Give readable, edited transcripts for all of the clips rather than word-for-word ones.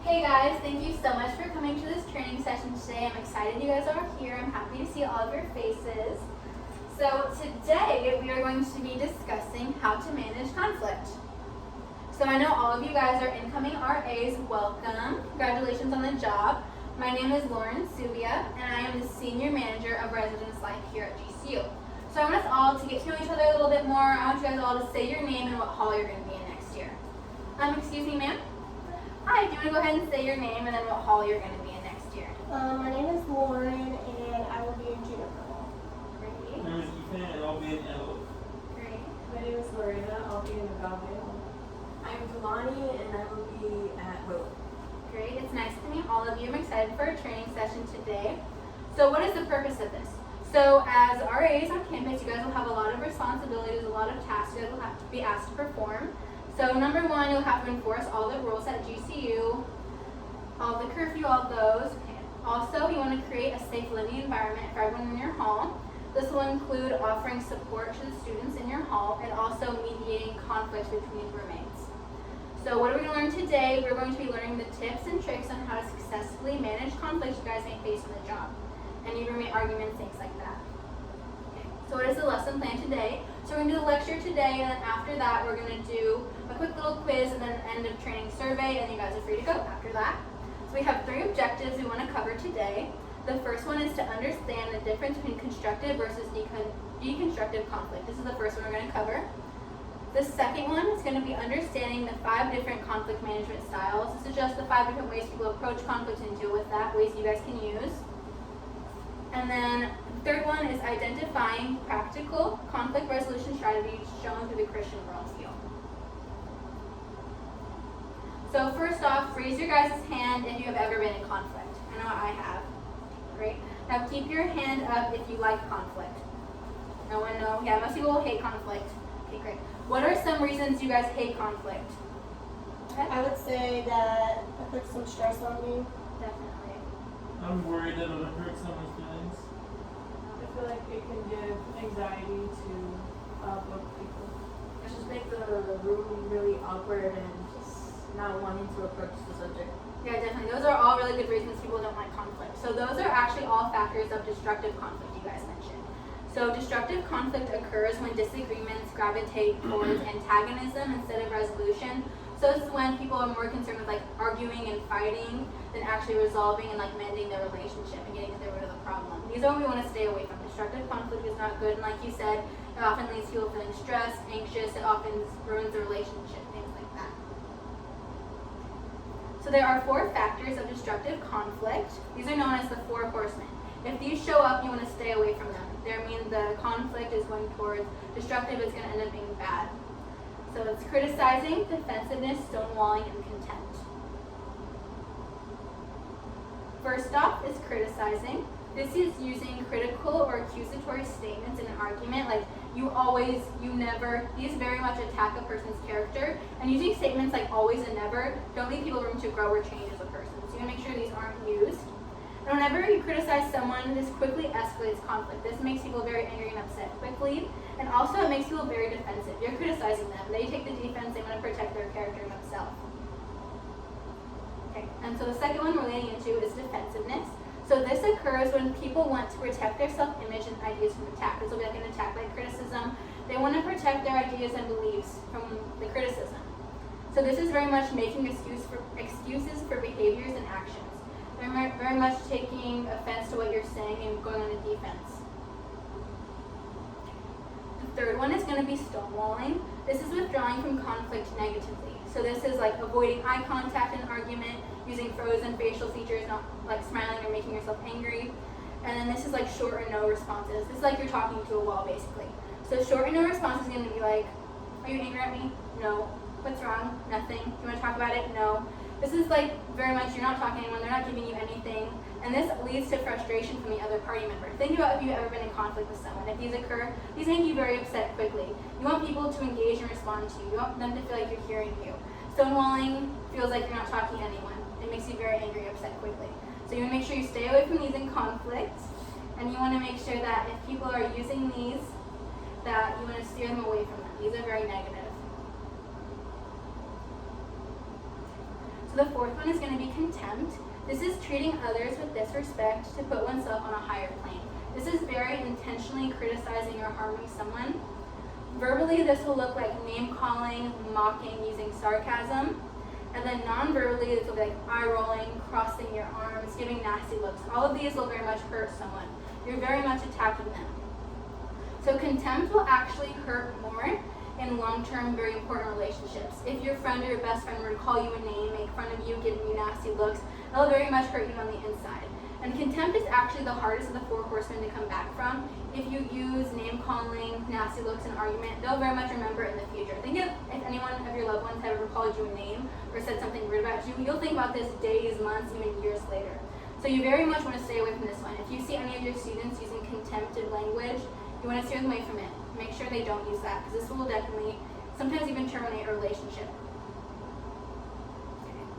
Hey guys, thank you so much for coming to this training session today. I'm excited you guys are here. I'm happy to see all of your faces. So today we are going to be discussing how to manage conflict. So I know all of you guys are incoming RAs. Welcome. Congratulations on the job. My name is Lauren Subia and I am the Senior Manager of Residence Life here at GCU. So I want us all to get to know each other a little bit more. I want you guys all to say your name and what hall you're going to be in next year. Excuse me, ma'am? Hi, do you want to go ahead and say your name and then what hall you're going to be in next year? My name is Lauren, and I will be in Juniper Hall. Great. My name is Ethan, and I'll be in Antelope. Great. My name is Lorena. I'll be in Agave. I'm Delani, and I will be at Willow. Great. It's nice to meet all of you. I'm excited for our training session today. So what is the purpose of this? So as RAs on campus, you guys will have a lot of responsibilities, a lot of tasks you guys will have to be asked to perform. So number one, you'll have to enforce all the rules at GCU, all the curfew, all those. Okay. Also, you want to create a safe living environment for everyone in your hall. This will include offering support to the students in your hall and also mediating conflicts between roommates. So what are we going to learn today? We're going to be learning the tips and tricks on how to successfully manage conflicts you guys may face on the job. Any roommate arguments, things like that. Okay. So what is the lesson plan today? So we're going to do the lecture today, and then after that we're going to do a quick little quiz and then an end of training survey, and you guys are free to go after that. So we have 3 objectives we want to cover today. The first one is to understand the difference between constructive versus deconstructive conflict. This is the first one we're going to cover. The second one is going to be understanding the 5 different conflict management styles. This is just the 5 different ways people approach conflict and deal with that, ways you guys can use. And then the third one is identifying practical conflict resolution strategies shown through the Christian worldview. So first off, raise your guys' hand if you have ever been in conflict. I know I have. Great. Now keep your hand up if you like conflict. No one knows? Yeah, most people hate conflict. Okay, great. What are some reasons you guys hate conflict? Okay. I would say that it puts some stress on me. Definitely. I'm worried that it'll hurt someone's feelings. I feel like it can give anxiety to both people. It just make the room really awkward and just not wanting to approach the subject. Yeah, definitely. Those are all really good reasons people don't like conflict. So those are actually all factors of destructive conflict you guys mentioned. So destructive conflict occurs when disagreements gravitate towards antagonism instead of resolution. So this is when people are more concerned with like arguing and fighting than actually resolving and like mending their relationship and getting to the root of the problem. These are what we want to stay away from. Destructive conflict is not good, and like you said, it often leaves people feeling stressed, anxious, it often ruins the relationship, things like that. So there are 4 factors of destructive conflict. These are known as the 4 horsemen. If these show up, you want to stay away from them. They mean the conflict is going towards destructive, it's going to end up being bad. So it's criticizing, defensiveness, stonewalling, and contempt. First off is criticizing. This is using critical or accusatory statements in an argument, like you always, you never. These very much attack a person's character, and using statements like always and never don't leave people room to grow or change as a person. So you want to make sure these aren't used. And whenever you criticize someone, this quickly escalates conflict. This makes people very angry and upset quickly, and also it makes people very defensive. You're criticizing them. They take the defense, they want to protect their character and themselves. Okay, and so the second one we're leading into is defensiveness. So this occurs when people want to protect their self-image and ideas from attack. This will be like an attack like criticism. They want to protect their ideas and beliefs from the criticism. So this is very much making excuses for behaviors and actions. They're very much taking offense to what you're saying and going on the defense. The third one is going to be stonewalling. This is withdrawing from conflict negatively. So this is like avoiding eye contact in an argument, using frozen facial features, not like smiling or making yourself angry. And then this is like short or no responses. This is like you're talking to a wall basically. So short and no response is going to be like, are you angry at me? No. What's wrong? Nothing. Do you want to talk about it? No. This is like very much you're not talking to anyone, they're not giving you anything, and this leads to frustration from the other party member. Think about if you've ever been in conflict with someone. If these occur, these make you very upset quickly. You want people to engage and respond to you. You want them to feel like you're hearing you. Stonewalling feels like you're not talking to anyone. It makes you very angry and upset quickly. So you want to make sure you stay away from these in conflict, and you want to make sure that if people are using these, that you want to steer them away from them. These are very negative. So So the fourth one is going to be contempt. This is treating others with disrespect to put oneself on a higher plane. This is very intentionally criticizing or harming someone. Verbally, this will look like name calling, mocking, using sarcasm. And then non-verbally, this will be like eye rolling, crossing your arms, giving nasty looks. All of these will very much hurt someone. You're very much attacking them. So contempt will actually hurt more in long-term, very important relationships. If your friend or your best friend were to call you a name, make fun of you, giving you nasty looks, it'll very much hurt you on the inside. And contempt is actually the hardest of the 4 horsemen to come back from. If you use name calling, nasty looks, and argument, they'll very much remember it in the future. Think of if anyone of your loved ones have ever called you a name or said something rude about you, you'll think about this days, months, even years later. So you very much want to stay away from this one. If you see any of your students using contempted language, you want to steer them away from it. Make sure they don't use that, because this will definitely sometimes even terminate a relationship.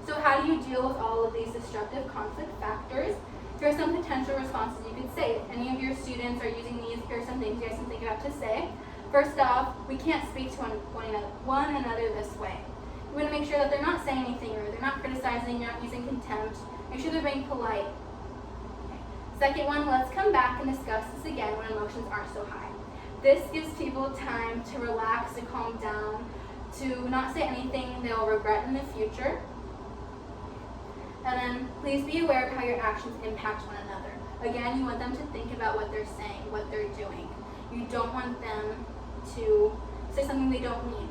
So how do you deal with all of these destructive conflict factors? Here are some potential responses you could say. If any of your students are using these, here are some things you guys can think about to say. First off, we can't speak to one another this way. We want to make sure that they're not saying anything rude, they're not criticizing, you're not using contempt. Make sure they're being polite. Okay. Second one, let's come back and discuss this again when emotions aren't so high. This gives people time to relax, to calm down, to not say anything they'll regret in the future. And then please be aware of how your actions impact one another. Again, you want them to think about what they're saying, what they're doing. You don't want them to say something they don't mean.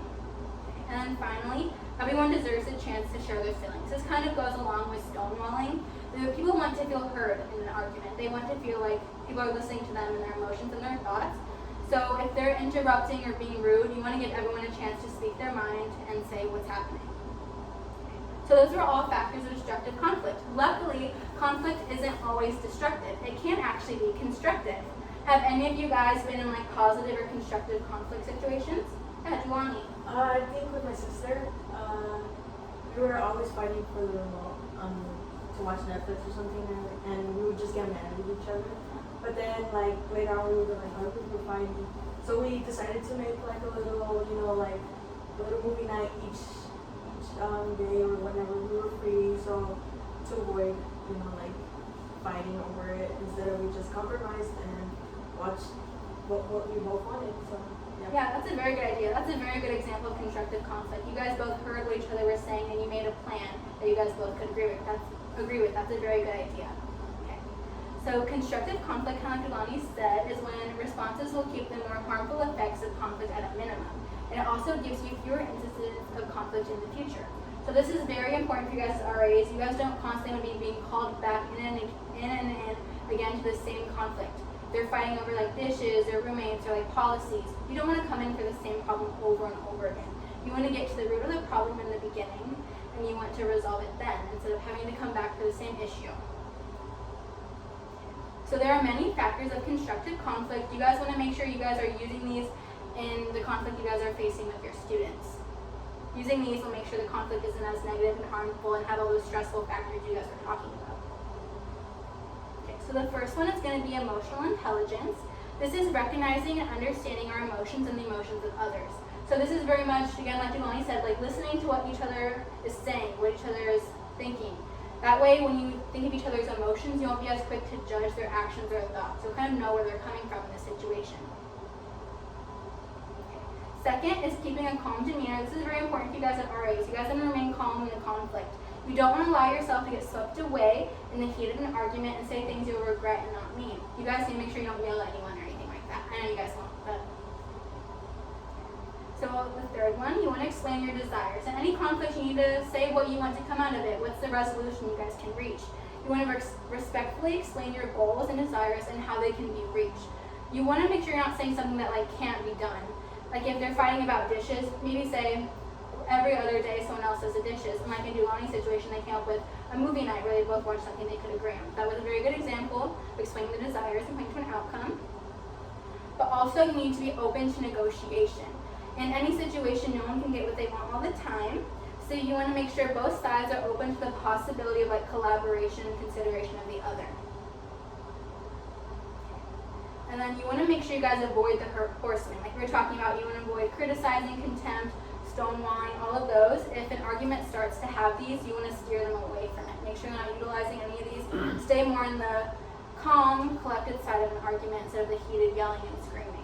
And then finally, everyone deserves a chance to share their feelings. This kind of goes along with stonewalling. People want to feel heard in an argument. They want to feel like people are listening to them and their emotions and their thoughts. So if they're interrupting or being rude, you want to give everyone a chance to speak their mind and say what's happening. So those are all factors of destructive conflict. Luckily, conflict isn't always destructive. It can actually be constructive. Have any of you guys been in like positive or constructive conflict situations? Yeah, Juwani. I think with my sister, we were always fighting for the remote to watch Netflix or something, and we would just get mad at each other. But then, like, later on, we were like, oh, we were fighting. So we decided to make like a little, like a little movie night each day or whenever we were free. So to avoid, like fighting over it, instead of we just compromised and watched what we both wanted. So Yeah, that's a very good idea. That's a very good example of constructive conflict. You guys both heard what each other were saying, and you made a plan that you guys both could agree with. That's a very good idea. Okay. So constructive conflict, kind of like Delani said, is when responses will keep the more harmful effects of conflict at a minimum. And it also gives you fewer instances of conflict in the future. So this is very important for you guys as RAs. You guys don't constantly be being called back in and again to the same conflict. They're fighting over like dishes or roommates or like policies. You don't want to come in for the same problem over and over again. You want to get to the root of the problem in the beginning, and you want to resolve it then instead of having to come back for the same issue. So there are many factors of constructive conflict. You guys want to make sure you guys are using these in the conflict you guys are facing with your students. Using these will make sure the conflict isn't as negative and harmful and have all those stressful factors you guys are talking about. Okay, so the first one is going to be emotional intelligence. This is recognizing and understanding our emotions and the emotions of others. So this is very much, again, like Delani said, like listening to what each other is saying, what each other is thinking. That way, when you think of each other's emotions, you won't be as quick to judge their actions or thoughts. You'll kind of know where they're coming from in this situation. Second is keeping a calm demeanor. This is very important for you guys at RAs. You guys want to remain calm in the conflict. You don't want to allow yourself to get swept away in the heat of an argument and say things you'll regret and not mean. You guys need to make sure you don't yell at anyone or anything like that. I know you guys won't, but. So the third one, you want to explain your desires. In any conflict, you need to say what you want to come out of it. What's the resolution you guys can reach? You want to respectfully explain your goals and desires and how they can be reached. You want to make sure you're not saying something that like can't be done. Like if they're fighting about dishes, maybe say every other day someone else does the dishes. And like in Delani's situation, they came up with a movie night where they both watched something they could agree on. That was a very good example of explaining the desires and pointing to an outcome. But also you need to be open to negotiation. In any situation, no one can get what they want all the time. So you want to make sure both sides are open to the possibility of like collaboration and consideration of the other. And then you want to make sure you guys avoid the horsemen. Like we were talking about, you want to avoid criticizing, contempt, stonewalling, all of those. If an argument starts to have these, you want to steer them away from it. Make sure you're not utilizing any of these. Stay more in the calm, collected side of an argument instead of the heated yelling and screaming.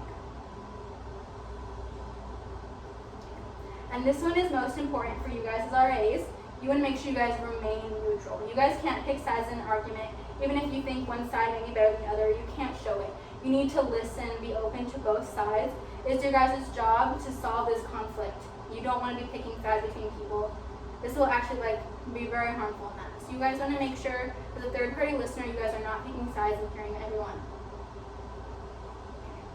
And this one is most important for you guys as RAs. You want to make sure you guys remain neutral. You guys can't pick sides in an argument. Even if you think one side may be better than the other, you can't show it. You need to listen, be open to both sides. It's your guys' job to solve this conflict. You don't want to be picking sides between people. This will actually be very harmful in that. So you guys want to make sure, as a third-party listener, you guys are not picking sides and hearing everyone.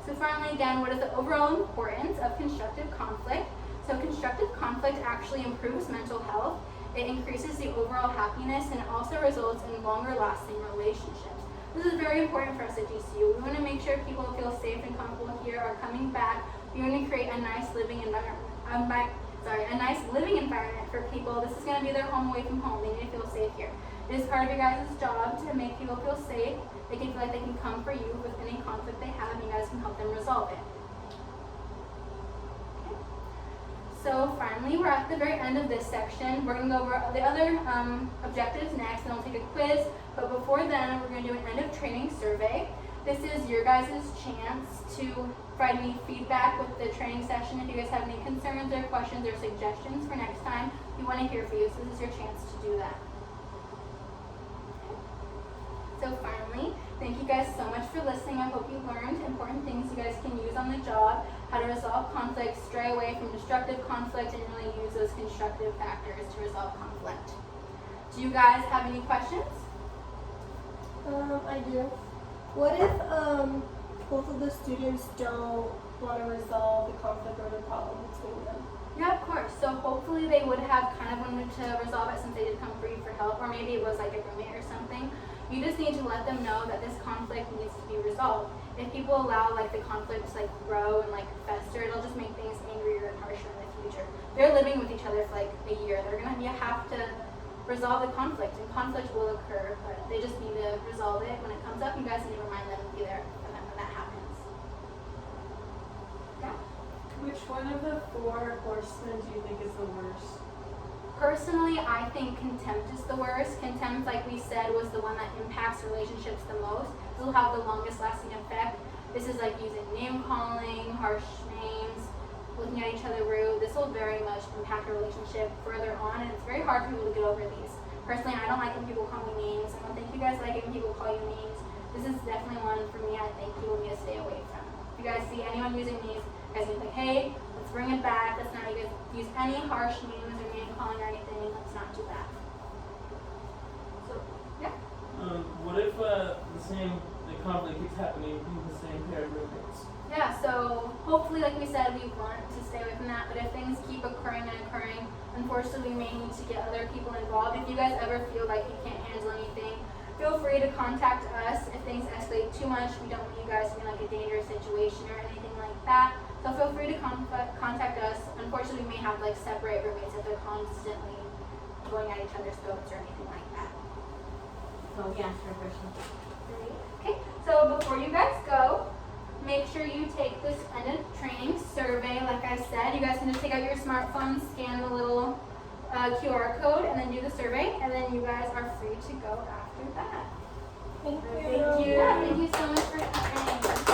So finally, again, what is the overall importance of constructive conflict? So constructive conflict actually improves mental health. It increases the overall happiness, and it also results in longer-lasting relationships. This is very important for us at GCU. We want to make sure people feel safe and comfortable here, are coming back. We want to create a nice living environment. A nice living environment for people. This is going to be their home away from home. They need to feel safe here. It is part of your guys' job to make people feel safe. They can feel like they can come for you with any conflict they have, and you guys can help them resolve it. So finally, we're at the very end of this section. We're going to go over the other objectives next, and I'll take a quiz. But before then, we're going to do an end of training survey. This is your guys' chance to provide any feedback with the training session. If you guys have any concerns or questions or suggestions for next time, we want to hear from you. So this is your chance to do that. So finally, thank you guys so much for listening. I hope you learned important things you guys can use on the job, how to resolve conflict, stray away from destructive conflict, and really use those constructive factors to resolve conflict. Do you guys have any questions? I do. What if both of the students don't want to resolve the conflict or the problem between them? Yeah, of course. So hopefully they would have kind of wanted to resolve it since they did come for you for help, or maybe it was like a roommate or something. You just need to let them know that this conflict needs to be resolved. If people allow the conflict to grow and fester, it'll just make things angrier and harsher in the future. They're living with each other for a year. They're gonna have to resolve the conflict, and conflict will occur, but they just need to resolve it. When it comes up, you guys need to remind them to be there for them when that happens. Yeah. Which one of the 4 horsemen do you think is the worst? Personally, I think contempt is the worst. Contempt, like we said, was the one that impacts relationships the most. This will have the longest lasting effect. This is using name calling, harsh names, looking at each other rude. This will very much impact a relationship further on, and it's very hard for people to get over these. Personally, I don't like when people call me names. I don't think you guys like it when people call you names. This is definitely one for me I think people need to stay away from. If you guys see anyone using these, you guys need to be hey, let's bring it back. Let's not use any harsh names or name calling or anything. Let's not do that. So, yeah. What if the conflict keeps happening between the same pair of roommates? Yeah, so hopefully, like we said, we want to stay away from that, but if things keep occurring, unfortunately, we may need to get other people involved. If you guys ever feel like you can't handle anything, feel free to contact us. If things escalate too much, we don't want you guys to be in a dangerous situation or anything like that. So feel free to contact us. Unfortunately, we may have separate roommates if they're constantly going at each other's throats or anything like that. So we answered your question. Okay, so before you guys go, make sure you take this end of training survey. Like I said, you guys can just take out your smartphone, scan the little QR code, and then do the survey, and then you guys are free to go after that. Thank you. Thank you. Yeah, thank you so much for coming.